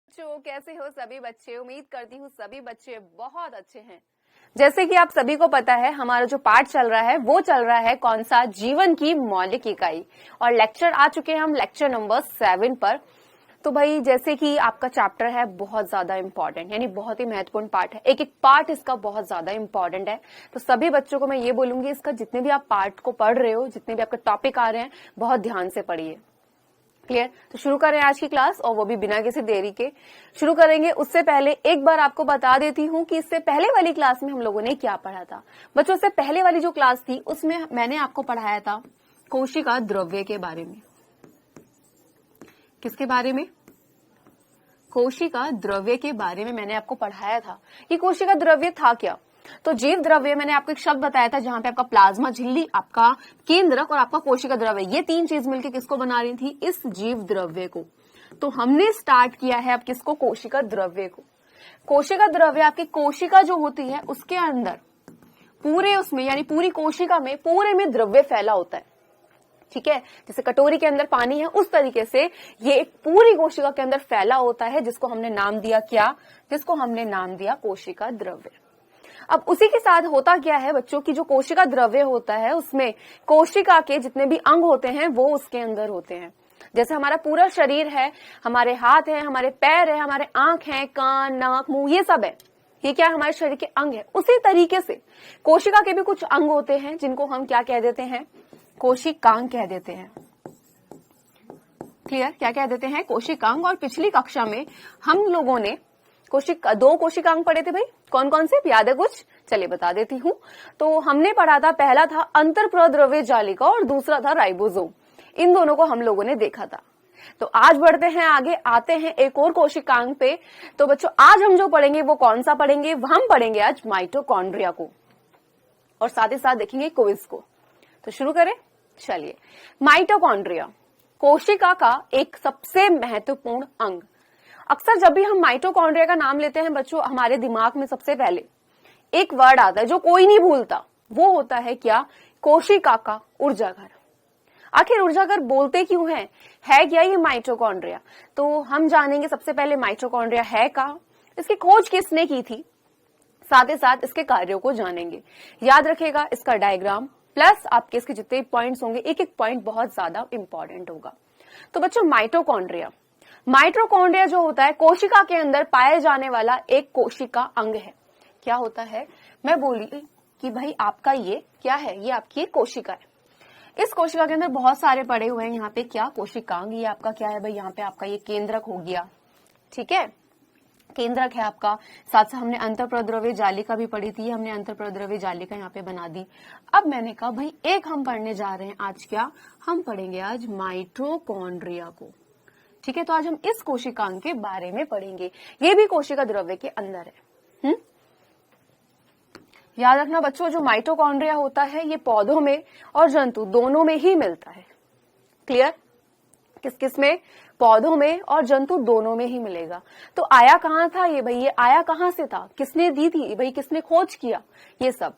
बच्चों कैसे हो सभी बच्चे। उम्मीद करती हूँ सभी बच्चे बहुत अच्छे हैं। जैसे कि आप सभी को पता है हमारा जो पाठ चल रहा है वो चल रहा है कौन सा, जीवन की मौलिक इकाई। और लेक्चर आ चुके हैं हम लेक्चर नंबर 7 पर। तो भाई जैसे कि आपका चैप्टर है बहुत ज्यादा इंपॉर्टेंट, यानी बहुत ही महत्वपूर्ण पार्ट है। एक एक पार्ट इसका बहुत ज्यादा इंपॉर्टेंट है। तो सभी बच्चों को मैं ये बोलूंगी इसका जितने भी आप पार्ट को पढ़ रहे हो, जितने भी आपके टॉपिक आ रहे हैं, बहुत ध्यान से पढ़िए। क्लियर? तो शुरू करें आज की क्लास, और वो भी बिना किसी देरी के शुरू करेंगे। उससे पहले एक बार आपको बता देती हूँ कि इससे पहले वाली क्लास में हम लोगों ने क्या पढ़ा था। बच्चों से पहले वाली जो क्लास थी उसमें मैंने आपको पढ़ाया था कोशिका द्रव्य के बारे में। किसके बारे में? कोशिका द्रव्य के बारे में मैंने आपको पढ़ाया था कि कोशिका द्रव्य था क्या। तो जीव द्रव्य मैंने आपको एक शब्द बताया था जहां पे आपका प्लाज्मा झिल्ली, आपका केंद्रक और आपका कोशिका द्रव्य, ये तीन चीज मिलकर किसको बना रही थी? इस जीव द्रव्य को। तो हमने स्टार्ट किया है अब किसको? कोशिका द्रव्य को। कोशिका द्रव्य आपकी कोशिका जो होती है उसके अंदर पूरे उसमें यानी पूरी कोशिका में पूरे में द्रव्य फैला होता है। ठीक है, जैसे कटोरी के अंदर पानी है उस तरीके से ये एक पूरी कोशिका के अंदर फैला होता है, जिसको हमने नाम दिया क्या? जिसको हमने नाम दिया कोशिका द्रव्य। अब उसी के साथ होता क्या है बच्चों की, जो कोशिका द्रव्य होता है उसमें कोशिका के जितने भी अंग होते हैं वो उसके अंदर होते हैं। जैसे हमारा पूरा शरीर है, हमारे हाथ है, हमारे पैर है, हमारे आंख है, कान, नाक, मुंह, ये सब है। ये क्या? हमारे शरीर के अंग है। उसी तरीके से कोशिका के भी कुछ अंग होते हैं जिनको हम क्या कह देते हैं? कोशिकांग कह देते हैं। क्लियर? क्या कह देते हैं? कोशिकांग। और पिछली कक्षा में हम लोगों ने दो कोशिकांग पढ़े थे भाई। कौन कौन से याद है कुछ? चलिए बता देती हूँ। तो हमने पढ़ा था, पहला था अंतःप्रद्रव्य जालिका और दूसरा था राइबोसोम। इन दोनों को हम लोगों ने देखा था। तो आज बढ़ते हैं आगे, आते हैं एक और कोशिकांग पे। तो बच्चों आज हम जो पढ़ेंगे वो कौन सा पढ़ेंगे? हम पढ़ेंगे आज माइटोकॉन्ड्रिया को, और साथ ही साथ देखेंगे क्विज को। तो शुरू करें, चलिए। माइटोकॉन्ड्रिया कोशिका का एक सबसे महत्वपूर्ण अंग। अक्सर जब भी हम माइटोकॉन्ड्रिया का नाम लेते हैं बच्चों, हमारे दिमाग में सबसे पहले एक वर्ड आता है जो कोई नहीं भूलता, वो होता है क्या? कोशिका का ऊर्जाघर। आखिर ऊर्जाघर बोलते क्यों है क्या ये माइटोकॉन्ड्रिया? तो हम जानेंगे सबसे पहले माइटोकॉन्ड्रिया है कहाँ, इसकी खोज किसने की थी, साथ ही साथ इसके कार्यों को जानेंगे। याद रखेगा इसका डायग्राम प्लस आपके इसके जितने पॉइंट्स होंगे, एक एक पॉइंट बहुत ज्यादा इंपॉर्टेंट होगा। तो बच्चों माइटोकॉन्ड्रिया जो होता है कोशिका के अंदर पाए जाने वाला एक कोशिका अंग है। क्या होता है? मैं बोली कि भाई आपका ये क्या है? ये आपकी एक कोशिका है। इस कोशिका के अंदर बहुत सारे पड़े हुए हैं। यहाँ पे क्या? कोशिकांग। ये आपका क्या है भाई? यहाँ पे आपका ये केंद्रक हो गया। ठीक है, केंद्रक है आपका। साथ साथ हमने अंतःप्रद्रव्य जालिका भी पढ़ी थी, हमने अंतःप्रद्रव्य जालिका यहाँ पे बना दी। अब मैंने कहा भाई एक हम पढ़ने जा रहे हैं आज। क्या हम पढ़ेंगे? आज माइटोकॉन्ड्रिया को। ठीक है, तो आज हम इस कोशिकांग के बारे में पढ़ेंगे। ये भी कोशिका द्रव्य के अंदर है। याद रखना बच्चों, जो माइटोकॉन्ड्रिया होता है ये पौधों में और जंतु दोनों में ही मिलता है। क्लियर? किस किस में? पौधों में और जंतु दोनों में ही मिलेगा। तो आया कहाँ था ये भाई? ये आया कहाँ से था? किसने दी थी भाई? किसने खोज किया? ये सब।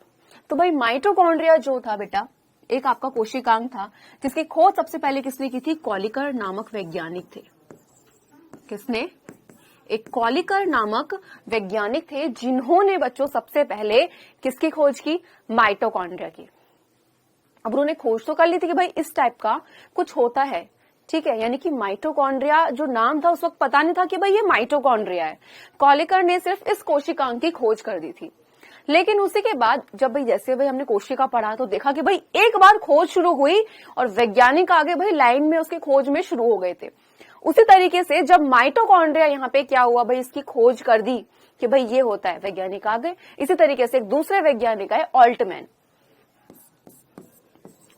तो भाई माइटोकॉन्ड्रिया जो था बेटा, एक आपका कोशिकांग था जिसकी खोज सबसे पहले किसने की थी? कॉलिकर नामक वैज्ञानिक थे। किसने? एक कॉलिकर नामक वैज्ञानिक थे जिन्होंने बच्चों सबसे पहले किसकी खोज की? माइटोकॉन्ड्रिया की। अब उन्होंने खोज तो कर ली थी कि भाई इस टाइप का कुछ होता है। ठीक है, यानी कि माइटोकॉन्ड्रिया जो नाम था उस वक्त पता नहीं था कि भाई ये माइटोकॉन्ड्रिया है। कॉलिकर ने सिर्फ इस कोशिकांग की खोज कर दी थी। लेकिन उसी के बाद जब भाई जैसे भाई हमने कोशिका पढ़ा तो देखा कि भाई एक बार खोज शुरू हुई और वैज्ञानिक आगे भाई लाइन में उसकी खोज में शुरू हो गए थे। उसी तरीके से जब माइटोकॉन्ड्रिया यहाँ पे क्या हुआ भाई, इसकी खोज कर दी कि भाई ये होता है, वैज्ञानिक आ गए। इसी तरीके से एक दूसरे वैज्ञानिक आए, ऑल्टमैन।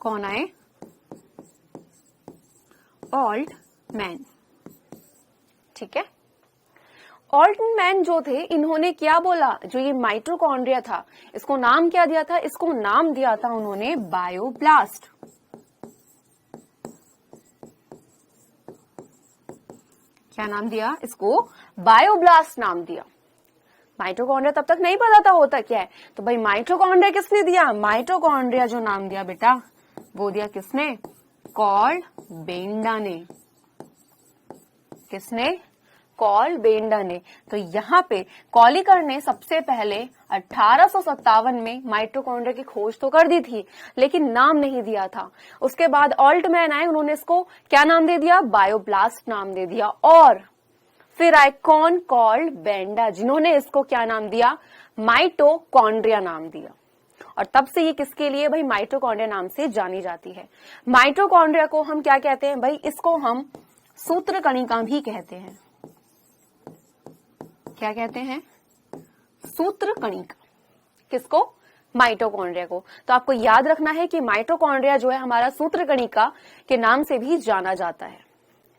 कौन आए? ऑल्टमैन। ठीक है, ऑल्टमैन जो थे इन्होंने क्या बोला? जो ये माइटोकॉन्ड्रिया था इसको नाम क्या दिया था? इसको नाम दिया था उन्होंने बायोब्लास्ट। क्या नाम दिया इसको? बायोब्लास्ट नाम दिया। माइटोकॉन्ड्रिया तब तक नहीं पता था होता क्या है। तो भाई माइटोकॉन्ड्रिया किसने दिया? माइटोकॉन्ड्रिया जो नाम दिया बेटा वो दिया किसने? कॉल बेंडा ने। किसने? कॉल बेंडा ने। तो यहाँ पे कॉलिकर ने सबसे पहले 1857 में माइटोकॉन्ड्रिया की खोज तो कर दी थी, लेकिन नाम नहीं दिया था। उसके बाद ऑल्टमैन आए, उन्होंने इसको क्या नाम दे दिया, बायोब्लास्ट नाम दे दिया। और फिर आए कौन, कॉल बेंडा, जिन्होंने इसको क्या नाम दिया, माइटोकॉन्ड्रिया नाम दिया। और तब से ये किसके लिए भाई, माइटोकॉन्ड्रिया नाम से जानी जाती है। माइटोकॉन्ड्रिया को हम क्या कहते हैं भाई, इसको हम सूत्रकणिका भी कहते हैं। क्या कहते हैं, सूत्रकणिका। किसको, माइटोकॉन्ड्रिया को। तो आपको याद रखना है कि माइटोकॉन्ड्रिया जो है हमारा सूत्रकणिका के नाम से भी जाना जाता है,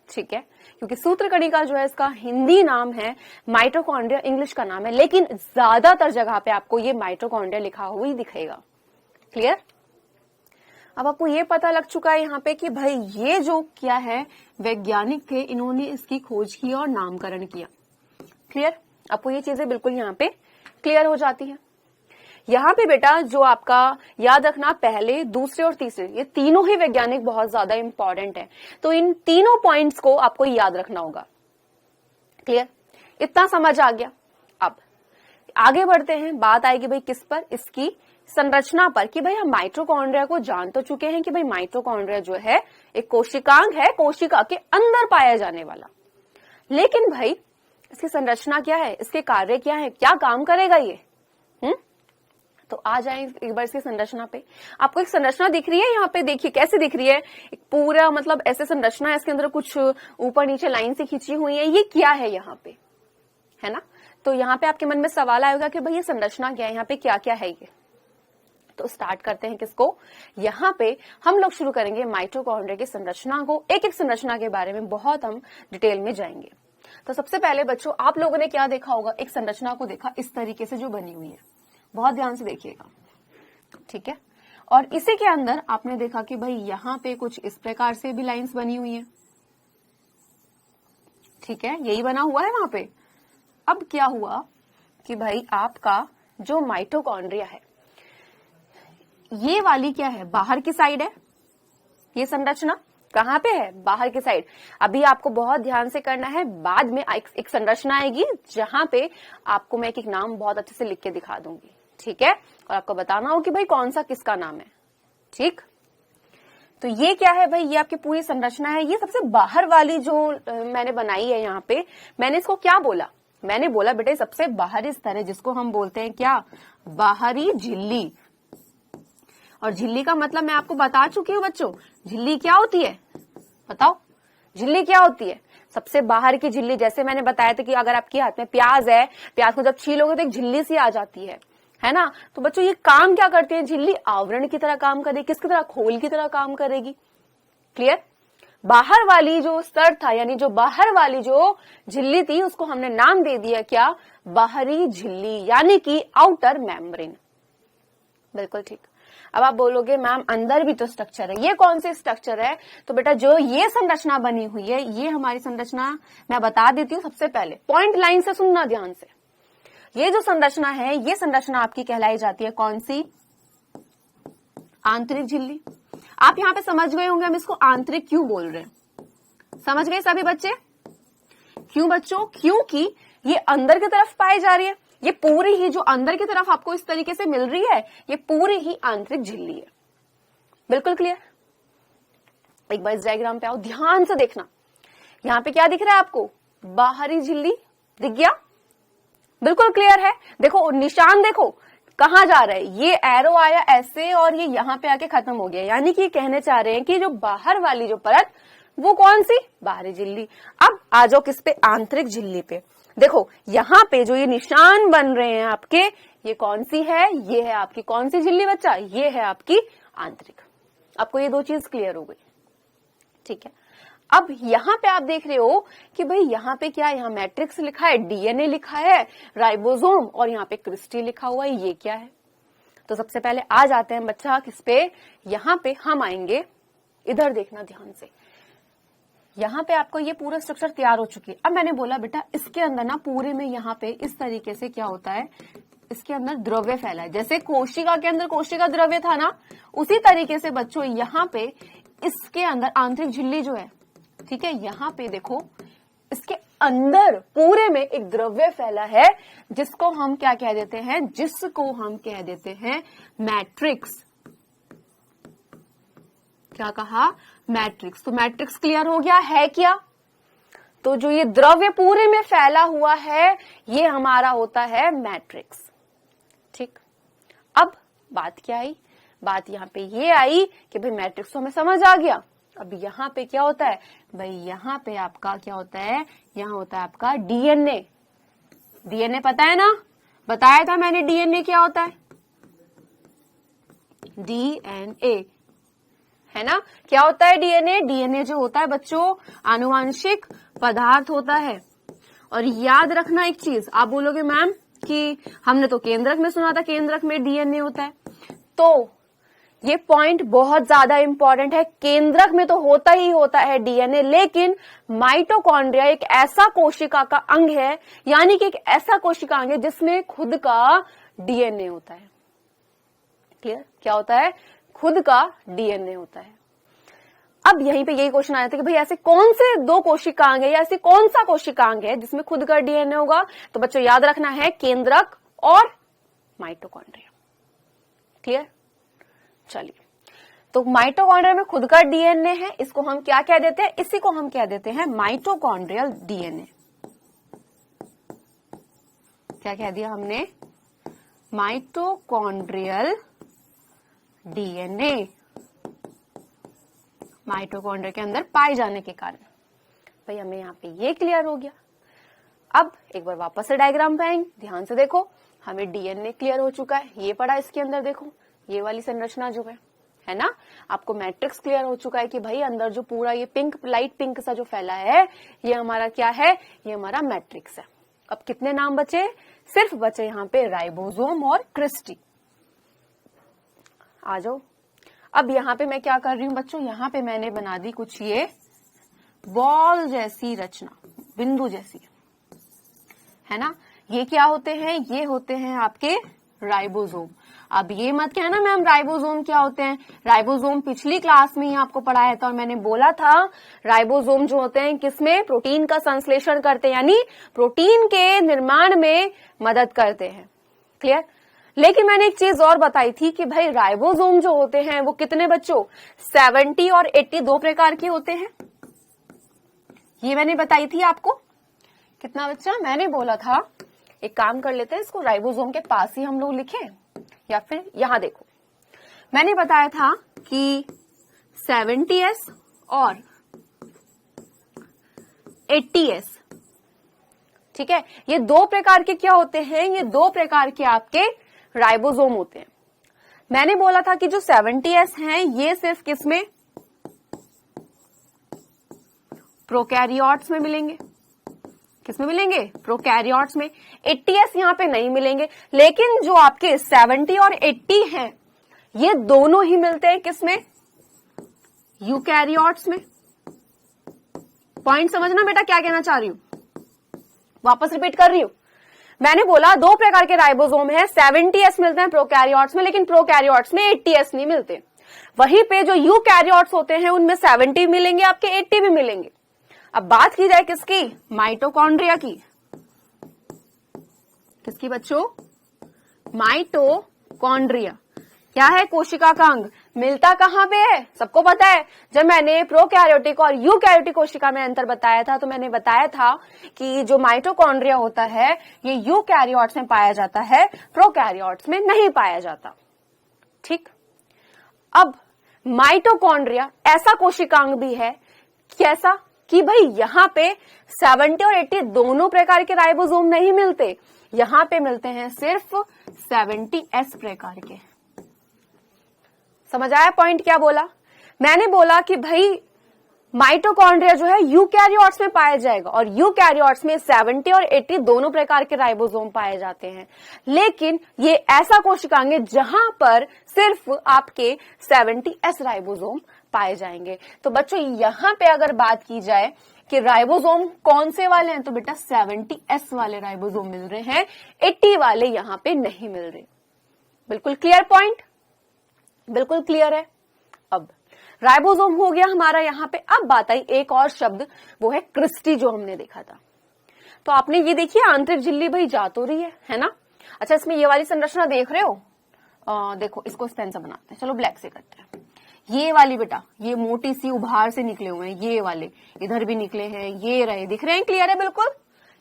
ठीक है, क्योंकि सूत्रकणिका जो है इसका हिंदी नाम है, माइटोकॉन्ड्रिया इंग्लिश का नाम है, लेकिन ज्यादातर जगह पे आपको ये माइटोकॉन्ड्रिया लिखा हुआ ही दिखेगा। क्लियर। अब आपको ये पता लग चुका है यहाँ पे कि भाई ये जो क्या है, वैज्ञानिक थे, इन्होंने इसकी खोज की और नामकरण किया। क्लियर। आपको ये चीजें बिल्कुल यहाँ पे क्लियर हो जाती है। यहाँ पे बेटा जो आपका याद रखना, पहले, दूसरे और तीसरे, ये तीनों ही वैज्ञानिक बहुत ज्यादा इंपॉर्टेंट है। तो इन तीनों पॉइंट्स को आपको याद रखना होगा। क्लियर, इतना समझ आ गया। अब आगे बढ़ते हैं, बात आएगी भाई किस पर, इसकी संरचना पर, कि भाई हम माइटोकॉन्ड्रिया को जान तो चुके हैं कि भाई माइटोकॉन्ड्रिया जो है एक कोशिकांग है, कोशिका के अंदर पाया जाने वाला। लेकिन भाई इसकी संरचना क्या है, इसके कार्य क्या है, क्या काम करेगा ये, तो आ जाए एक बार इसकी संरचना पे। आपको एक संरचना दिख रही है यहाँ पे, देखिए कैसे दिख रही है, एक पूरा मतलब ऐसे संरचना है, इसके अंदर कुछ ऊपर नीचे लाइन से खींची हुई है, ये क्या है यहाँ पे, है ना। तो यहाँ पे आपके मन में सवाल आएगा कि भाई ये संरचना क्या है, यहाँ पे क्या क्या है ये। तो स्टार्ट करते हैं किसको, यहाँ पे हम लोग शुरू करेंगे माइटोकॉन्ड्रिया की संरचना को। एक एक संरचना के बारे में बहुत हम डिटेल में जाएंगे। तो सबसे पहले बच्चों आप लोगों ने क्या देखा होगा, एक संरचना को देखा इस तरीके से जो बनी हुई है, बहुत ध्यान से देखिएगा, ठीक है। और इसी के अंदर आपने देखा कि भाई यहाँ पे कुछ इस प्रकार से भी लाइंस बनी हुई है, ठीक है, यही बना हुआ है वहां पे। अब क्या हुआ कि भाई आपका जो माइटोकॉन्ड्रिया है, ये वाली क्या है, बाहर की साइड है, ये संरचना कहां पे है, बाहर की साइड। अभी आपको बहुत ध्यान से करना है, बाद में एक संरचना आएगी जहां पे आपको मैं एक नाम बहुत अच्छे से लिख के दिखा दूंगी, ठीक है, और आपको बताना हो कि भाई कौन सा किसका नाम है, ठीक। तो ये क्या है भाई, ये आपकी पूरी संरचना है। ये सबसे बाहर वाली जो मैंने बनाई है यहाँ पे, मैंने इसको क्या बोला, मैंने बोला बेटे सबसे बाहरी स्तर है, जिसको हम बोलते हैं क्या, बाहरी झिल्ली। और झिल्ली का मतलब मैं आपको बता चुकी हूँ बच्चों, झिल्ली क्या होती है, बताओ झिल्ली क्या होती है। सबसे बाहर की झिल्ली, जैसे मैंने बताया था कि अगर आपके हाथ में प्याज है, प्याज को जब छीलोगे तो एक झिल्ली सी आ जाती है ना। तो बच्चों ये काम क्या करती है, झिल्ली आवरण की तरह काम करेगी, किसकी तरह, खोल की तरह काम करेगी। क्लियर। बाहर वाली जो स्तर था, यानी जो बाहर वाली जो झिल्ली थी, उसको हमने नाम दे दिया क्या, बाहरी झिल्ली, यानी कि आउटर मेम्ब्रेन। बिल्कुल ठीक। अब आप बोलोगे मैम अंदर भी तो स्ट्रक्चर है, ये कौन से स्ट्रक्चर है, तो बेटा जो ये संरचना बनी हुई है, ये हमारी संरचना मैं बता देती हूँ। सबसे पहले पॉइंट लाइन से सुनना ध्यान से, ये जो संरचना है, ये संरचना आपकी कहलाई जाती है कौन सी, आंतरिक झिल्ली। आप यहाँ पे समझ गए होंगे हम इसको आंतरिक क्यों बोल रहे हैं, समझ गए सभी बच्चे, क्यों बच्चों, क्योंकि ये अंदर की तरफ पाई जा रही है, ये पूरी ही जो अंदर की तरफ आपको इस तरीके से मिल रही है, ये पूरी ही आंतरिक झिल्ली है। बिल्कुल क्लियर। एक बार इस डायग्राम पे आओ, ध्यान से देखना, यहाँ पे क्या दिख रहा है आपको, बाहरी झिल्ली दिख गया, बिल्कुल क्लियर है। देखो निशान देखो कहां जा रहा है, ये एरो आया ऐसे और ये यहाँ पे आके खत्म हो गया, यानी कि कहने चाह रहे हैं कि जो बाहर वाली जो परत वो कौन सी, बाहरी झिल्ली। अब आ जाओ किस पे, आंतरिक झिल्ली पे। देखो यहाँ पे जो ये निशान बन रहे हैं आपके, ये कौन सी है, ये है आपकी कौन सी झिल्ली बच्चा, ये है आपकी आंतरिक। आपको ये दो चीज क्लियर हो गई, ठीक है। अब यहाँ पे आप देख रहे हो कि भाई यहाँ पे क्या है, यहाँ मैट्रिक्स लिखा है, डीएनए लिखा है, राइबोसोम, और यहाँ पे क्रिस्टी लिखा हुआ है, ये क्या है। तो सबसे पहले आ जाते हैं बच्चा किस पे, यहाँ पे हम आएंगे, इधर देखना ध्यान से। यहाँ पे आपको ये पूरा स्ट्रक्चर तैयार हो चुकी है। अब मैंने बोला बेटा इसके अंदर ना पूरे में यहाँ पे इस तरीके से क्या होता है, इसके अंदर द्रव्य फैला है, जैसे कोशिका के अंदर कोशिका द्रव्य था ना, उसी तरीके से बच्चों यहाँ पे इसके अंदर आंतरिक झिल्ली जो है, ठीक है, यहाँ पे देखो इसके अंदर पूरे में एक द्रव्य फैला है जिसको हम क्या कह देते हैं, जिसको हम कह देते हैं मैट्रिक्स। क्या कहा, मैट्रिक्स। तो मैट्रिक्स क्लियर हो गया है क्या? तो जो ये द्रव्य पूरे में फैला हुआ है ये हमारा होता है मैट्रिक्स। ठीक, अब बात क्या आई, बात यहां पे ये आई कि भाई मैट्रिक्स तो हमें समझ आ गया। अब यहाँ पे क्या होता है भाई, यहाँ पे आपका क्या होता है, यहाँ होता है आपका डीएनए। डीएनए पता है ना, बताया था मैंने डीएनए क्या होता है, डीएनए है ना। क्या होता है डीएनए? डीएनए जो होता है बच्चों आनुवांशिक पदार्थ होता है। और याद रखना एक चीज, आप बोलोगे मैम कि हमने तो केंद्रक में सुना था, केंद्रक में डीएनए होता है, तो ये पॉइंट बहुत ज्यादा इंपॉर्टेंट है। केंद्रक में तो होता ही होता है डीएनए, लेकिन माइटोकॉन्ड्रिया एक ऐसा कोशिका का अंग है, यानी कि एक ऐसा कोशिका अंग है जिसमें खुद का डीएनए होता है। क्लियर? क्या होता है? खुद का डीएनए होता है। अब यहीं पे यही क्वेश्चन आया था कि भाई ऐसे कौन से दो कोशिकांग है या ऐसे कौन सा कोशिकांग है जिसमें खुद का डीएनए होगा? तो बच्चों याद रखना है केंद्रक और माइटोकॉन्ड्रिया। क्लियर? चलिए, तो माइटोकॉन्ड्रिया में खुद का डीएनए है, इसको हम क्या कह देते हैं? इसी को हम कह देते हैं माइटोकॉन्ड्रियल डीएनए। क्या कह दिया हमने? माइटोकॉन्ड्रियल डीएनए, माइटोकॉन्ड्रिया के अंदर पाए जाने के कारण। भाई हमें यहाँ पे ये क्लियर हो गया। अब एक बार वापस से डायग्राम पे आएंगे, ध्यान से देखो। हमें डीएनए क्लियर हो चुका है, ये पढ़ा इसके अंदर देखो, ये वाली संरचना जो है ना। आपको मैट्रिक्स क्लियर हो चुका है कि भाई अंदर जो पूरा ये पिंक, लाइट पिंक सा जो फैला है, ये हमारा क्या है? ये हमारा मैट्रिक्स है। अब कितने नाम बचे? सिर्फ बचे यहाँ पे राइबोसोम और क्रिस्टी। आ जाओ। अब यहाँ पे मैं क्या कर रही हूँ बच्चों, यहाँ पे मैंने बना दी कुछ ये बॉल जैसी रचना, बिंदु जैसी, है ना। ये क्या होते हैं? ये होते हैं आपके राइबोसोम। अब ये मत कहना मैम राइबोसोम क्या होते हैं। राइबोसोम पिछली क्लास में ही आपको पढ़ाया था और मैंने बोला था राइबोसोम जो होते हैं किसमें? प्रोटीन का संश्लेषण करते हैं, यानी प्रोटीन के निर्माण में मदद करते हैं। क्लियर? लेकिन मैंने एक चीज और बताई थी कि भाई राइबोसोम जो होते हैं वो कितने बच्चों? 70 और 80 दो प्रकार के होते हैं। ये मैंने बताई थी आपको। कितना बच्चा? मैंने बोला था एक काम कर लेते हैं, इसको राइबोसोम के पास ही हम लोग लिखें, या फिर यहां देखो, मैंने बताया था कि 70S और 80S, ठीक है, ये दो प्रकार के क्या होते हैं? ये दो प्रकार के आपके राइबोसोम होते हैं। मैंने बोला था कि जो 70S हैं ये सिर्फ किसमें? प्रोकैरियोट्स में मिलेंगे। किसमें मिलेंगे? प्रोकैरियोट्स में। 80S यहाँ पे नहीं मिलेंगे, लेकिन जो आपके 70 और 80 हैं ये दोनों ही मिलते हैं किसमें? यूकैरियोट्स में। पॉइंट समझना बेटा क्या कहना चाह रही हूं, वापस रिपीट कर रही हूं। मैंने बोला दो प्रकार के राइबोसोम है, 70S मिलते हैं प्रोकैरियोट्स में, लेकिन प्रोकैरियोट्स में 80S नहीं मिलते। वहीं पे जो यूकैरियोट्स होते हैं उनमें 70 मिलेंगे आपके, 80 भी मिलेंगे। अब बात की जाए किसकी? माइटोकॉन्ड्रिया की। किसकी बच्चों? माइटोकॉन्ड्रिया। क्या है? कोशिका का अंग। मिलता कहां पे है? सबको पता है। जब मैंने प्रोकैरियोटिक और यूकैरियोटिक कोशिका में अंतर बताया था तो मैंने बताया था कि जो माइटोकॉन्ड्रिया होता है ये यूकैरियोट्स में पाया जाता है, प्रोकैरियोट्स में नहीं पाया जाता। ठीक। अब माइटोकॉन्ड्रिया ऐसा कोशिकांग भी है, कैसा कि भाई यहां पे 70 और 80 दोनों प्रकार के राइबोसोम नहीं मिलते, यहां पे मिलते हैं सिर्फ 70S प्रकार के। समझ आया पॉइंट क्या बोला? मैंने बोला कि भाई माइटोकॉन्ड्रिया जो है यूकैरियोट्स में पाया जाएगा और यूकैरियोट्स में 70 और 80 दोनों प्रकार के राइबोसोम पाए जाते हैं, लेकिन ये ऐसा कोशिकांग है जहां पर सिर्फ आपके 70S राइबोसोम पाए जाएंगे। तो बच्चों यहां पे अगर बात की जाए कि राइबोसोम कौन से वाले हैं, तो बेटा 70S वाले राइबोसोम मिल रहे हैं, 80 वाले यहां पे नहीं मिल रहे। बिल्कुल क्लियर पॉइंट? बिल्कुल क्लियर है। अब राइबोसोम हो गया हमारा यहाँ पे। अब बात आई एक और शब्द, वो है क्रिस्टी, जो हमने देखा था। तो आपने ये देखिए आंतरिक झिल्ली भाई जा तो रही है ना। अच्छा, इसमें ये वाली संरचना देख रहे हो, देखो इसको पेन से बनाते हैं, चलो ब्लैक से करते हैं। ये वाली बेटा, ये मोटी सी उभार से निकले हुए हैं, ये वाले इधर भी निकले हैं, ये रहे, दिख रहे हैं, क्लियर है बिल्कुल।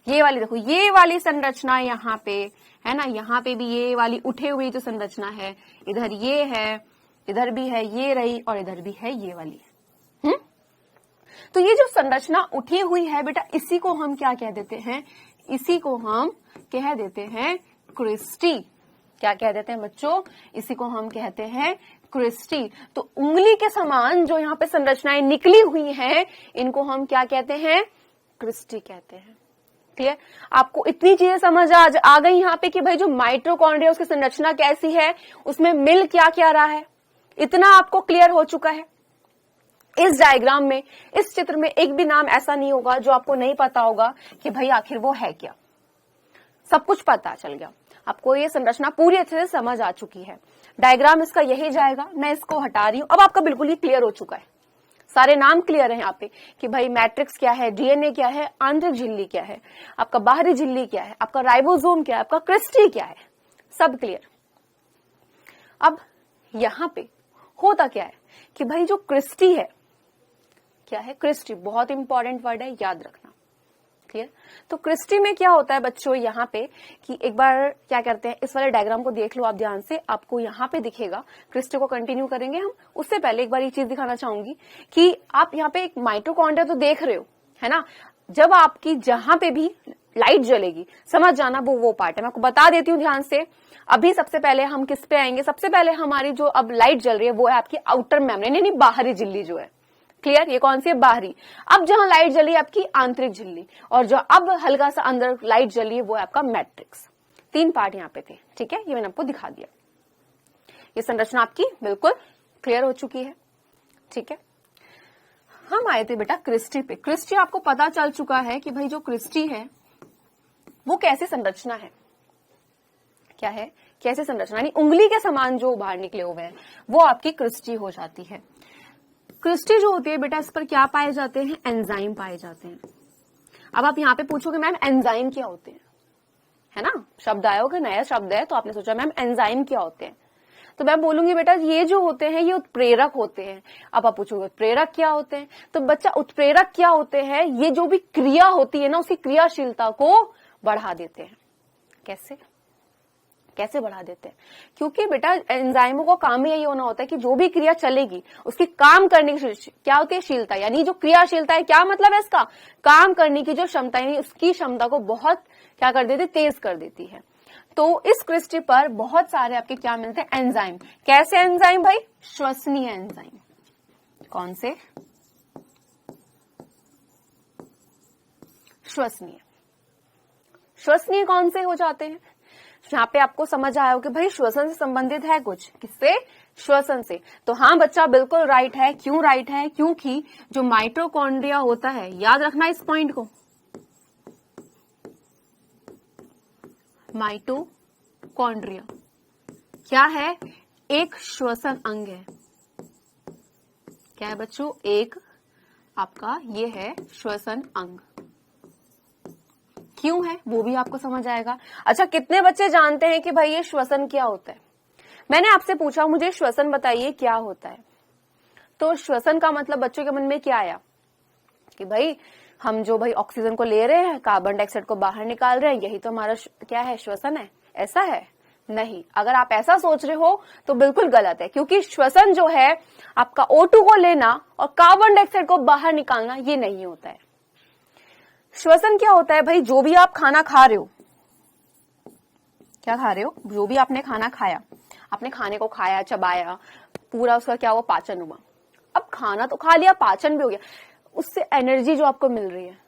ये वाली देखो, ये वाली संरचना यहाँ पे है ना, यहाँ पे भी ये वाली उठे हुई जो संरचना है, इधर ये है, इधर भी है, ये रही, और इधर भी है ये वाली। तो ये जो संरचना उठी हुई है बेटा, इसी को हम क्या कह देते हैं, इसी को हम कह देते हैं क्रिस्टी। क्या कह देते हैं बच्चों, इसी को हम कहते हैं क्रिस्टी। तो उंगली के समान जो यहाँ पे संरचनाएं निकली हुई हैं, इनको हम क्या कहते हैं, क्रिस्टी कहते हैं। क्लियर, आपको इतनी चीजें समझ आ गई यहाँ पे कि भाई जो माइटोकॉन्ड्रिया उसकी संरचना कैसी है, उसमें मिल क्या क्या रहा है, इतना आपको क्लियर हो चुका है। इस डायग्राम में, इस चित्र में एक भी नाम ऐसा नहीं होगा जो आपको नहीं पता होगा कि भाई आखिर वो है क्या। सब कुछ पता चल गया आपको, ये संरचना पूरी अच्छे से समझ आ चुकी है। डायग्राम इसका यही जाएगा, मैं इसको हटा रही हूं। अब आपका बिल्कुल ही क्लियर हो चुका है, सारे नाम क्लियर है यहाँ पे कि भाई मैट्रिक्स क्या है, डीएनए क्या है, आंतरिक झिल्ली क्या है, आपका बाहरी झिल्ली क्या है, आपका राइबोसोम क्या है, आपका क्रिस्टी क्या है, सब क्लियर। अब यहाँ पे होता क्या है कि भाई जो क्रिस्टी है, क्या है क्रिस्टी, बहुत इंपॉर्टेंट वर्ड है, याद रखना। क्लियर, तो क्रिस्टी में क्या होता है बच्चों यहाँ पे कि एक बार क्या करते हैं, इस वाले डायग्राम को देख लो आप ध्यान से, आपको यहाँ पे दिखेगा। क्रिस्टी को कंटिन्यू करेंगे हम, उससे पहले एक बार ये चीज दिखाना चाहूंगी कि आप यहाँ पे एक माइटोकॉन्ड्रिया तो देख रहे हो, है ना। जब आपकी जहां पे भी लाइट जलेगी, समझ जाना वो पार्ट है। मैं आपको बता देती हूँ ध्यान से। अभी सबसे पहले हम किस पे आएंगे, सबसे पहले हमारी जो अब लाइट जल रही है वो है आपकी आउटर मेम्ब्रेन, यानी बाहरी झिल्ली जो है। क्लियर, ये कौन सी है, बाहरी। अब जहां लाइट जली है आपकी आंतरिक झिल्ली, और जो अब हल्का सा अंदर लाइट जली है वो है आपका मैट्रिक्स। 3 पार्ट यहाँ पे थे, ठीक है, ये मैंने आपको दिखा दिया। ये संरचना आपकी बिल्कुल क्लियर हो चुकी है, ठीक है। हम आए थे बेटा क्रिस्टी पे। क्रिस्टी आपको पता चल चुका है कि भाई जो क्रिस्टी है वो कैसी संरचना है, क्या है, कैसे संरचना, यानी उंगली के समान जो बाहर निकले हुए हैं वो आपकी क्रिस्टी हो जाती है। क्रिस्टी जो होती है बेटा, इस पर क्या पाए जाते हैं, एंजाइम पाए जाते हैं। अब आप यहाँ पे पूछोगे मैम एंजाइम क्या होते हैं, है ना, शब्द आया होगा, नया शब्द है, तो आपने सोचा मैम एंजाइम क्या होते हैं। तो मैं बोलूंगी बेटा ये जो होते हैं ये उत्प्रेरक होते हैं। अब आप पूछोगे उत्प्रेरक क्या होते हैं, तो बच्चा उत्प्रेरक क्या होते हैं, ये जो भी क्रिया होती है ना उसकी क्रियाशीलता को बढ़ा देते हैं। कैसे कैसे बढ़ा देते हैं, क्योंकि बेटा एंजाइमों का काम ही यही होना होता है कि जो भी क्रिया चलेगी उसकी काम करने की क्या होती है, शीलता, यानी जो क्रियाशीलता है, क्या मतलब है इसका, काम करने की जो क्षमता, यानी उसकी क्षमता को बहुत क्या कर देती है, तेज कर देती है। तो इस क्रिस्टी पर बहुत सारे आपके क्या मिलते हैं, एंजाइम। कैसे एंजाइम भाई, श्वसनीय एंजाइम। कौन से, श्वसनीय। श्वसनीय कौन से हो जाते हैं, यहाँ पे आपको समझ आया हो कि भाई श्वसन से संबंधित है कुछ, किससे, श्वसन से। तो हाँ बच्चा बिल्कुल राइट है। क्यों राइट है, क्योंकि जो माइटोकॉन्ड्रिया होता है, याद रखना इस पॉइंट को, माइटोकॉन्ड्रिया क्या है, एक श्वसन अंग है। क्या है बच्चों, एक आपका ये है श्वसन अंग। क्यों है वो भी आपको समझ आएगा। अच्छा, कितने बच्चे जानते हैं कि भाई ये श्वसन क्या होता है। मैंने आपसे पूछा मुझे श्वसन बताइए क्या होता है, तो श्वसन का मतलब बच्चों के मन में क्या आया कि भाई हम जो भाई ऑक्सीजन को ले रहे हैं, कार्बन डाइऑक्साइड को बाहर निकाल रहे हैं, यही तो हमारा क्या है, श्वसन है। ऐसा है नहीं, अगर आप ऐसा सोच रहे हो तो बिल्कुल गलत है, क्योंकि श्वसन जो है आपका O2 को लेना और कार्बन डाइऑक्साइड को बाहर निकालना, ये नहीं होता है। श्वसन क्या होता है भाई, जो भी आप खाना खा रहे हो, क्या खा रहे हो, जो भी आपने खाना खाया, आपने खाने को खाया, चबाया, पूरा उसका क्या हुआ, पाचन हुआ। अब खाना तो खा लिया, पाचन भी हो गया, उससे एनर्जी जो आपको मिल रही है,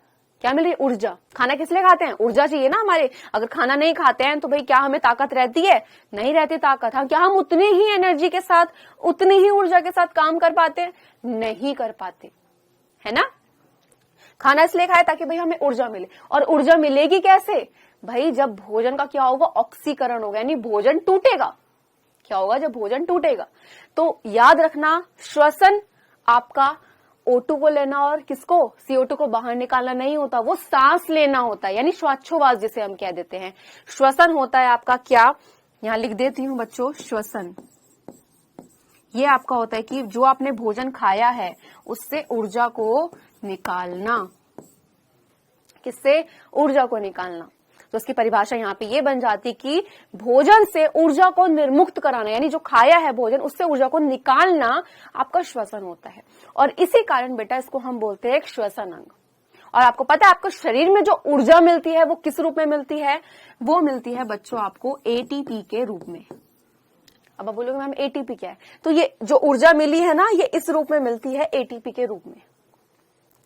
क्या मिल रही है, ऊर्जा। खाना किस लिए खाते हैं, ऊर्जा चाहिए ना हमारे। अगर खाना नहीं खाते हैं तो भाई क्या हमें ताकत रहती है, नहीं रहती ताकत। हाँ, क्या हम उतनी ही एनर्जी के साथ, उतनी ही ऊर्जा के साथ काम कर पाते हैं, नहीं कर पाते, है ना। खाना इसलिए खाए ताकि भाई हमें ऊर्जा मिले, और ऊर्जा मिलेगी कैसे भाई, जब भोजन का क्या होगा, ऑक्सीकरण होगा, यानी भोजन टूटेगा। क्या होगा, जब भोजन टूटेगा। तो याद रखना, श्वसन आपका O2 को लेना और किसको, CO2 को बाहर निकालना नहीं होता, वो सांस लेना होता है, यानी श्वासोच्छ्वास जिसे हम कह देते हैं। श्वसन होता है आपका क्या, यहां लिख देती हूं बच्चों, श्वसन। ये आपका होता है कि जो आपने भोजन खाया है उससे ऊर्जा को निकालना, किससे, ऊर्जा को निकालना। तो उसकी परिभाषा यहाँ पे ये बन जाती कि भोजन से ऊर्जा को निर्मुक्त कराना, यानी जो खाया है भोजन उससे ऊर्जा को निकालना आपका श्वसन होता है। और इसी कारण बेटा इसको हम बोलते हैं एक श्वसन अंग। और आपको पता है आपको शरीर में जो ऊर्जा मिलती है वो किस रूप में मिलती है, वो मिलती है बच्चों आपको एटीपी के रूप में। अब आप बोलोगे मैम एटीपी क्या है, तो ये जो ऊर्जा मिली है ना, ये इस रूप में मिलती है एटीपी के रूप में।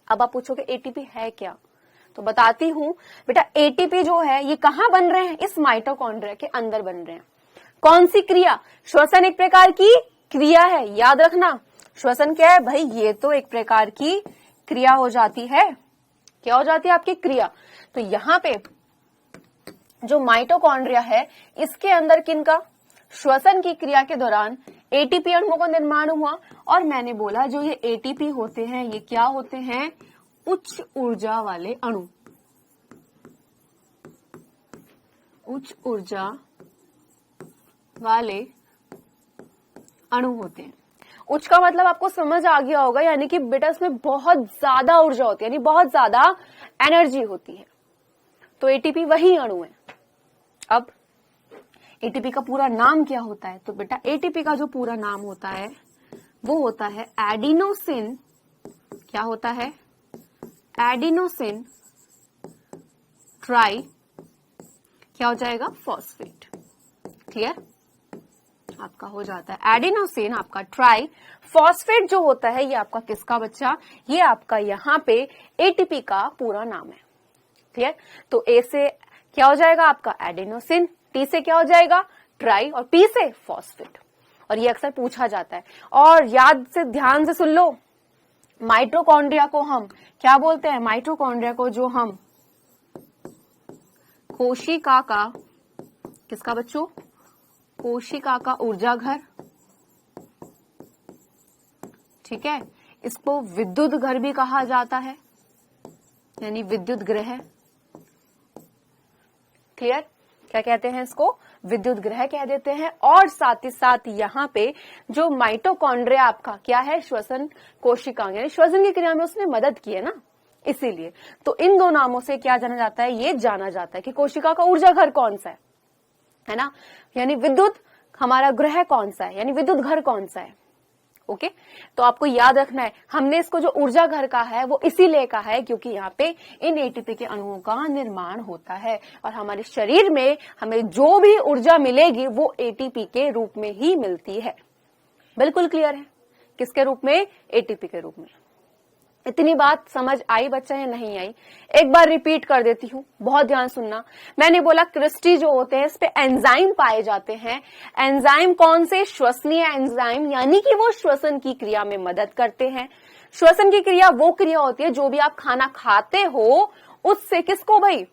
अब आप पूछोगे एटीपी है क्या, तो बताती हूं बेटा, एटीपी जो है ये कहां बन रहे हैं, इस माइटोकॉन्ड्रिया के अंदर बन रहे हैं। कौन सी क्रिया, श्वसन एक प्रकार की क्रिया है, याद रखना। श्वसन क्या है भाई, ये तो एक प्रकार की क्रिया हो जाती है। क्या हो जाती है आपकी क्रिया, तो यहां पे जो माइटोकॉन्ड्रिया है इसके अंदर किनका, श्वसन की क्रिया के दौरान एटीपी अणुओं का निर्माण हुआ। और मैंने बोला जो ये एटीपी होते हैं ये क्या होते हैं, उच्च ऊर्जा वाले अणु, उच्च ऊर्जा वाले अणु होते हैं। उच्च का मतलब आपको समझ आ गया होगा, यानी कि बेटा इसमें बहुत ज्यादा ऊर्जा होती है, यानी बहुत ज्यादा एनर्जी होती है। तो एटीपी वही अणु है। अब एटीपी का पूरा नाम क्या होता है, तो बेटा एटीपी का जो पूरा नाम होता है वो होता है एडिनोसिन, क्या होता है, एडिनोसिन ट्राई, क्या हो जाएगा, फॉस्फेट। क्लियर, आपका हो जाता है एडिनोसिन आपका ट्राई फॉस्फेट जो होता है ये आपका किसका बच्चा, ये आपका यहाँ पे एटीपी का पूरा नाम है। क्लियर, तो ए से क्या हो जाएगा आपका एडिनोसिन, टी से क्या हो जाएगा ट्राई, और पी से फॉस्फेट। और ये अक्सर पूछा जाता है। और याद से ध्यान से सुन लो, माइटोकॉन्ड्रिया को हम क्या बोलते हैं, माइटोकॉन्ड्रिया को जो हम कोशिका का, किसका बच्चों, कोशिका का ऊर्जा घर, ठीक है, इसको विद्युत घर भी कहा जाता है, यानी विद्युत ग्रह। क्लियर, क्या कहते हैं इसको, विद्युत ग्रह कह देते हैं। और साथ ही साथ यहाँ पे जो माइटोकॉन्ड्रिया आपका क्या है, श्वसन कोशिका, यानी श्वसन की क्रिया में उसने मदद की है ना, इसीलिए। तो इन दो नामों से क्या जाना जाता है, ये जाना जाता है कि कोशिका का ऊर्जा घर कौन सा है ना, यानी विद्युत हमारा ग्रह कौन सा है, यानी विद्युत घर कौन सा है। ओके, तो आपको याद रखना है, हमने इसको जो ऊर्जा घर का है वो इसीलिए कहा है क्योंकि यहाँ पे इन एटीपी के अणुओं का निर्माण होता है। और हमारे शरीर में हमें जो भी ऊर्जा मिलेगी वो एटीपी के रूप में ही मिलती है। बिल्कुल क्लियर है, किसके रूप में, एटीपी के रूप में। इतनी बात समझ आई बच्चा या नहीं आई, एक बार रिपीट कर देती हूँ, बहुत ध्यान सुनना। मैंने बोला क्रिस्टी जो होते हैं इस पे एंजाइम पाए जाते हैं। एंजाइम कौन से, श्वसनीय एंजाइम, यानी कि वो श्वसन की क्रिया में मदद करते हैं। श्वसन की क्रिया वो क्रिया होती है जो भी आप खाना खाते हो उससे किसको भाई,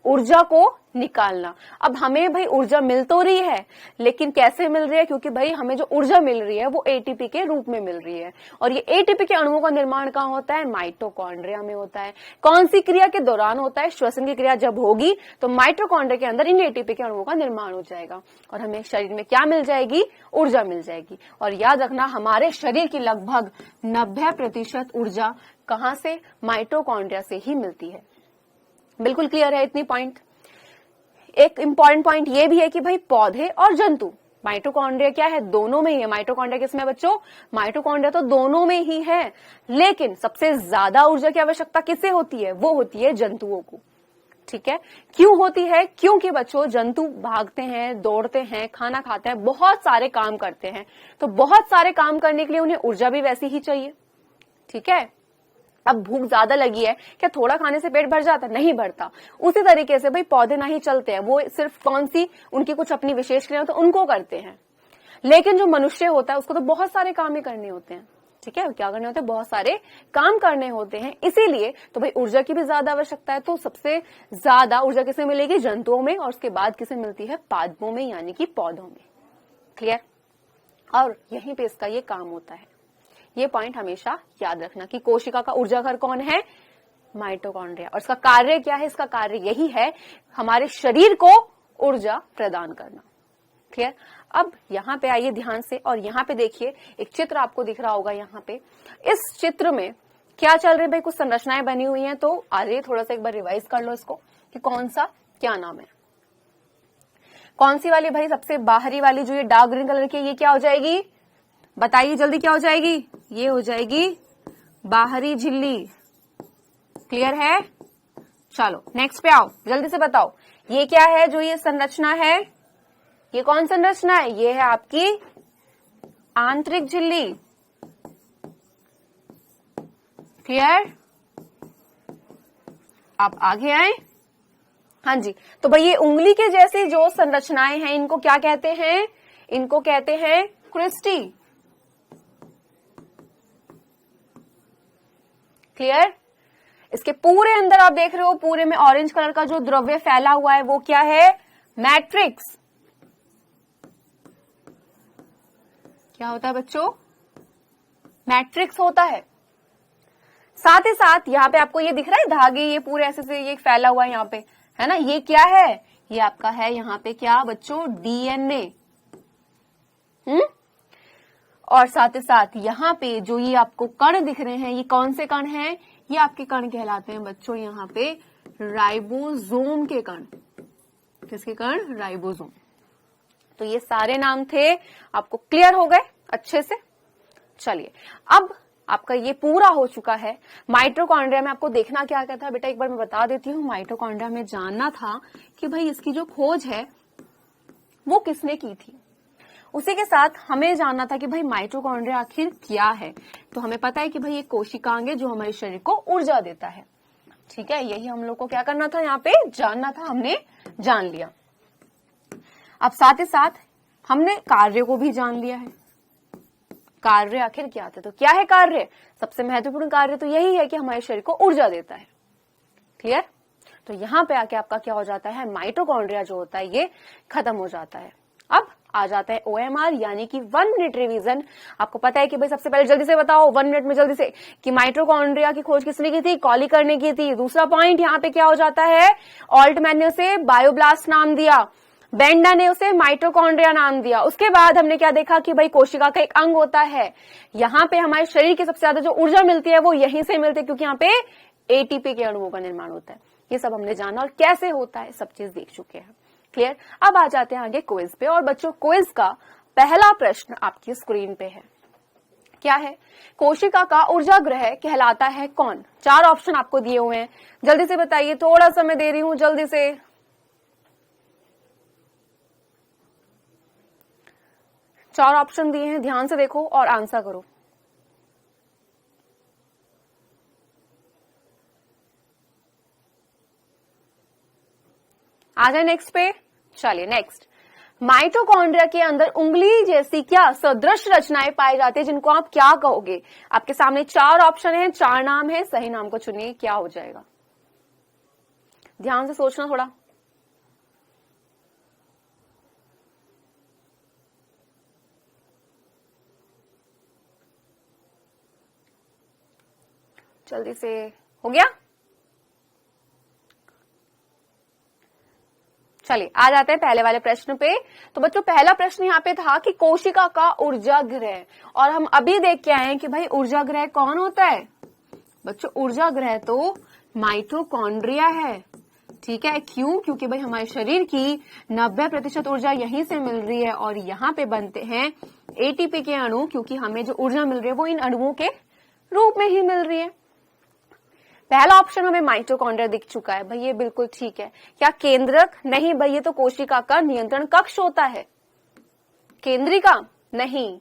ऊर्जा को निकालना। अब हमें भाई ऊर्जा मिल तो रही है, लेकिन कैसे मिल रही है, क्योंकि भाई हमें जो ऊर्जा मिल रही है वो एटीपी के रूप में मिल रही है। और ये एटीपी के अणुओं का निर्माण कहाँ होता है, माइटोकॉन्ड्रिया में होता है। कौन सी क्रिया के दौरान होता है, श्वसन की क्रिया जब होगी तो माइटोकॉन्ड्रिया के अंदर इन एटीपी के अणुओं का निर्माण हो जाएगा और हमें शरीर में क्या मिल जाएगी, ऊर्जा मिल जाएगी। और याद रखना, हमारे शरीर की लगभग 90% ऊर्जा कहाँ से, माइटोकॉन्ड्रिया से ही मिलती है। बिल्कुल क्लियर है इतनी पॉइंट। एक इंपॉर्टेंट पॉइंट ये भी है कि भाई पौधे और जंतु, माइटोकॉन्ड्रिया क्या है, दोनों में ही है। माइटोकॉन्ड्रिया किसमें बच्चों, माइटोकॉन्ड्रिया तो दोनों में ही है, लेकिन सबसे ज्यादा ऊर्जा की आवश्यकता किससे होती है, वो होती है जंतुओं को। ठीक है, क्यों होती है, क्योंकि बच्चों जंतु भागते हैं, दौड़ते हैं, खाना खाते हैं, बहुत सारे काम करते हैं। तो बहुत सारे काम करने के लिए उन्हें ऊर्जा भी वैसी ही चाहिए। ठीक है, अब भूख ज्यादा लगी है, क्या थोड़ा खाने से पेट भर जाता, नहीं भरता। उसी तरीके से भाई पौधे नहीं चलते हैं, वो सिर्फ कौन सी उनकी कुछ अपनी विशेष क्रिया तो उनको करते हैं। लेकिन जो मनुष्य होता है उसको तो बहुत सारे काम ही करने होते हैं। ठीक है, क्या करने होते हैं, बहुत सारे काम करने होते हैं। इसीलिए तो भाई ऊर्जा की भी ज्यादा आवश्यकता है। तो सबसे ज्यादा ऊर्जा किसे मिलेगी, जंतुओं में, और उसके बाद किसे मिलती है, पादपों में, यानी कि पौधों में। क्लियर, और यहीं पे इसका ये काम होता है, ये पॉइंट हमेशा याद रखना कि कोशिका का ऊर्जा घर कौन है, माइटोकॉन्ड्रिया। और इसका कार्य क्या है, इसका कार्य यही है हमारे शरीर को ऊर्जा प्रदान करना। क्लियर। अब यहाँ पे आइए ध्यान से और यहाँ पे देखिए एक चित्र आपको दिख रहा होगा। यहाँ पे इस चित्र में क्या चल रहा है भाई, कुछ संरचनाएं बनी हुई हैं। तो आइए थोड़ा सा एक बार रिवाइज कर लो इसको कि कौन सा क्या नाम है। कौन सी वाली भाई, सबसे बाहरी वाली जो ये डार्क ग्रीन कलर की, ये क्या हो जाएगी, बताइए जल्दी, क्या हो जाएगी, ये हो जाएगी बाहरी झिल्ली। क्लियर है। चलो नेक्स्ट पे आओ, जल्दी से बताओ ये क्या है, जो ये संरचना है, ये कौन संरचना है, ये है आपकी आंतरिक झिल्ली। क्लियर। आप आगे आए। हाँ जी, तो भाई ये उंगली के जैसी जो संरचनाएं हैं इनको क्या कहते हैं, इनको कहते हैं क्रिस्टी। क्लियर। इसके पूरे अंदर आप देख रहे हो, पूरे में ऑरेंज कलर का जो द्रव्य फैला हुआ है वो क्या है, मैट्रिक्स। क्या होता है बच्चों, मैट्रिक्स होता है। साथ ही साथ यहाँ पे आपको ये दिख रहा है धागे, ये पूरे ऐसे से ये फैला हुआ है यहाँ पे, है ना, ये क्या है, ये आपका है यहाँ पे क्या बच्चों, डीएनए। और साथ ही साथ यहाँ पे जो ये आपको कण दिख रहे हैं, ये कौन से कण हैं, ये आपके कण कहलाते हैं बच्चों यहाँ पे राइबोसोम के कण। किसके कण, राइबोसोम। तो ये सारे नाम थे, आपको क्लियर हो गए अच्छे से। चलिए अब आपका ये पूरा हो चुका है। माइटोकॉन्ड्रिया में आपको देखना क्या क्या था बेटा, एक बार मैं बता देती हूँ। माइटोकॉन्ड्रिया में जानना था कि भाई इसकी जो खोज है वो किसने की थी। उसी के साथ हमें जानना था कि भाई माइटोकॉन्ड्रिया आखिर क्या है। तो हमें पता है कि भाई एक कोशिकांग है जो हमारे शरीर को ऊर्जा देता है। ठीक है, यही हम लोग को क्या करना था, यहाँ पे जानना था, हमने जान लिया। अब साथ ही साथ हमने कार्य को भी जान लिया है। कार्य आखिर क्या था, तो क्या है कार्य, सबसे महत्वपूर्ण कार्य तो यही है कि हमारे शरीर को ऊर्जा देता है। क्लियर। तो यहाँ पे आके आपका क्या हो जाता है, माइटोकॉन्ड्रिया जो होता है ये खत्म हो जाता है। अब आ जाता है ओएमआर, यानी कि 1 मिनट रिवीजन। आपको पता है कि भाई सबसे पहले जल्दी से बताओ 1 मिनट में जल्दी से कि माइटोकॉन्ड्रिया की खोज किसने की थी, कॉलिकर ने की थी। दूसरा पॉइंट यहाँ पे क्या हो जाता है, ऑल्टमैन ने उसे बायोब्लास्ट नाम दिया, बेंडा ने उसे माइटोकॉन्ड्रिया नाम दिया। उसके बाद हमने क्या देखा कि भाई कोशिका का एक अंग होता है। यहाँ पे हमारे शरीर की सबसे ज्यादा जो ऊर्जा मिलती है वो यहीं से मिलती है, क्योंकि यहाँ पे एटीपी के अणुओं का निर्माण होता है। ये सब हमने जाना और कैसे होता है सब चीज देख चुके हैं। क्लियर। अब आ जाते हैं आगे क्विज पे। और बच्चों क्विज का पहला प्रश्न आपकी स्क्रीन पे है। क्या है, कोशिका का ऊर्जा ग्रह कहलाता है कौन। 4 ऑप्शन आपको दिए हुए हैं, जल्दी से बताइए, थोड़ा समय दे रही हूं, जल्दी से। चार ऑप्शन दिए हैं, ध्यान से देखो और आंसर करो। आ जाए नेक्स्ट पे। चलिए नेक्स्ट, माइटोकॉन्ड्रिया के अंदर उंगली जैसी क्या सदृश रचनाएं पाई जाती है, जिनको आप क्या कहोगे। आपके सामने 4 ऑप्शन हैं, 4 नाम है, सही नाम को चुनिए, क्या हो जाएगा। ध्यान से सोचना थोड़ा। जल्दी से, हो गया। चलिए आ जाते हैं पहले वाले प्रश्न पे। तो बच्चों पहला प्रश्न यहाँ पे था कि कोशिका का ऊर्जा ग्रह, और हम अभी देख के आए हैं कि भाई ऊर्जा ग्रह कौन होता है। बच्चों ऊर्जा ग्रह तो माइटोकॉन्ड्रिया है। ठीक है, क्यों, क्योंकि भाई हमारे शरीर की 90% ऊर्जा यहीं से मिल रही है और यहाँ पे बनते हैं एटीपी के अणु, क्योंकि हमें जो ऊर्जा मिल रही है वो इन अणुओं के रूप में ही मिल रही है। पहला ऑप्शन हमें माइटोकॉन्ड्रिया दिख चुका है, भाई ये बिल्कुल ठीक है। क्या केंद्रक, नहीं भाई ये तो कोशिका का नियंत्रण कक्ष होता है। केंद्रिका नहीं,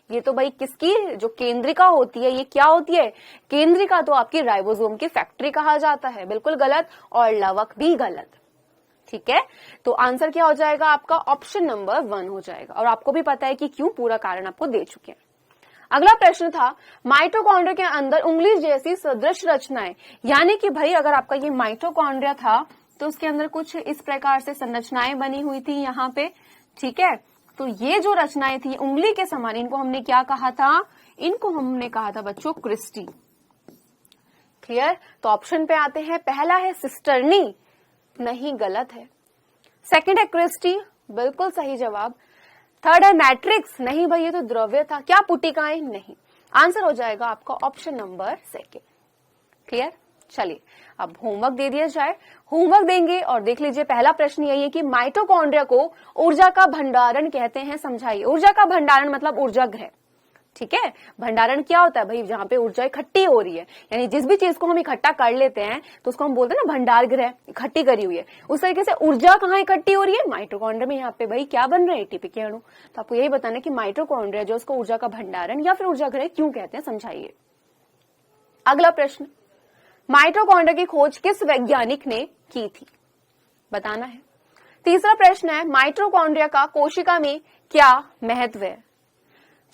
ये तो भाई किसकी, जो केंद्रिका होती है ये क्या होती है, केंद्रिका तो आपकी राइबोसोम की फैक्ट्री कहा जाता है। बिल्कुल गलत, और लवक भी गलत। ठीक है, तो आंसर क्या हो जाएगा आपका, ऑप्शन नंबर 1 हो जाएगा। और आपको भी पता है कि क्यों, पूरा कारण आपको दे चुके हैं। अगला प्रश्न था माइटोकॉन्ड्रिया के अंदर उंगली जैसी सदृश रचनाएं, यानी कि भाई अगर आपका ये माइटोकॉन्ड्रिया था तो उसके अंदर कुछ इस प्रकार से संरचनाएं बनी हुई थी यहाँ पे। ठीक है, तो ये जो रचनाएं थी उंगली के समान, इनको हमने क्या कहा था, इनको हमने कहा था बच्चों क्रिस्टी। क्लियर? तो ऑप्शन पे आते हैं, पहला है सिस्टर्नी, नहीं गलत है। सेकंड है क्रिस्टी, बिल्कुल सही जवाब। थर्ड है मैट्रिक्स, नहीं भाई ये तो द्रव्य था। क्या पुटिकाएं? नहीं। आंसर हो जाएगा आपका ऑप्शन नंबर सेकंड। क्लियर? चलिए अब होमवर्क दे दिया जाए। होमवर्क देंगे और देख लीजिए पहला प्रश्न यही है कि माइटोकॉन्ड्रिया को ऊर्जा का भंडारण कहते हैं, समझाइए। ऊर्जा का भंडारण मतलब ऊर्जा गृह। ठीक है, भंडारण क्या होता है भाई? जहां पे ऊर्जा इकट्ठी हो रही है, यानी जिस भी चीज को हम इकट्ठा कर लेते हैं तो उसको हम बोलते हैं ना भंडार गृह, इकट्ठी करी हुई है। उस तरीके से ऊर्जा कहाँ इकट्ठी हो रही है? माइटोकॉन्ड्रिया में। यहाँ पे भाई क्या बन रहे हैं? एटीपी के अणु। तो आपको यही बताना है कि माइटोकॉन्ड्रिया जो उसको ऊर्जा का भंडारण या फिर ऊर्जा गृह क्यों कहते हैं, समझाइए। अगला प्रश्न, माइटोकॉन्ड्रिया की खोज किस वैज्ञानिक ने की थी? बताना है। तीसरा प्रश्न है, माइटोकॉन्ड्रिया का कोशिका में क्या महत्व है?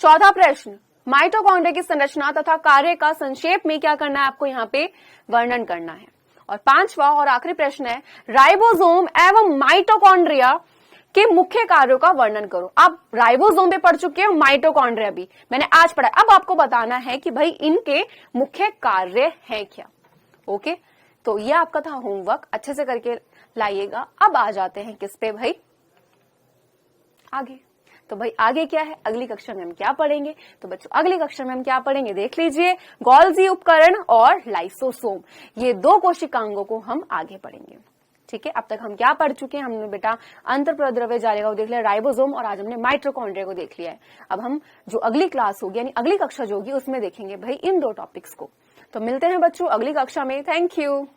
चौथा प्रश्न, माइटोकॉन्ड्रिया की संरचना तथा कार्य का संक्षेप में क्या करना है आपको यहाँ पे वर्णन करना है। और पांचवा और आखिरी प्रश्न है, राइबोसोम एवं माइटोकॉन्ड्रिया के मुख्य कार्यों का वर्णन करो। आप राइबोसोम पे पढ़ चुके हो, माइटोकॉन्ड्रिया भी मैंने आज पढ़ा। अब आपको बताना है कि भाई इनके मुख्य कार्य है क्या। ओके, तो ये आपका था होमवर्क, अच्छे से करके लाइएगा। अब आ जाते हैं किस पे भाई? आगे। तो भाई आगे क्या है, अगली कक्षा में हम क्या पढ़ेंगे? तो बच्चों अगली कक्षा में हम क्या पढ़ेंगे देख लीजिए, गोल्जी उपकरण और लाइसोसोम, ये दो कोशिकांगों को हम आगे पढ़ेंगे। ठीक है, अब तक हम क्या पढ़ चुके हैं? हमने बेटा अंतःप्रद्रव्य जालिका को देख लिया, राइबोसोम, और आज हमने माइटोकॉन्ड्रिया को देख लिया है। अब हम जो अगली क्लास होगी यानी अगली कक्षा जो होगी उसमें देखेंगे भाई इन दो टॉपिक्स को। तो मिलते हैं बच्चों अगली कक्षा में। Thank you.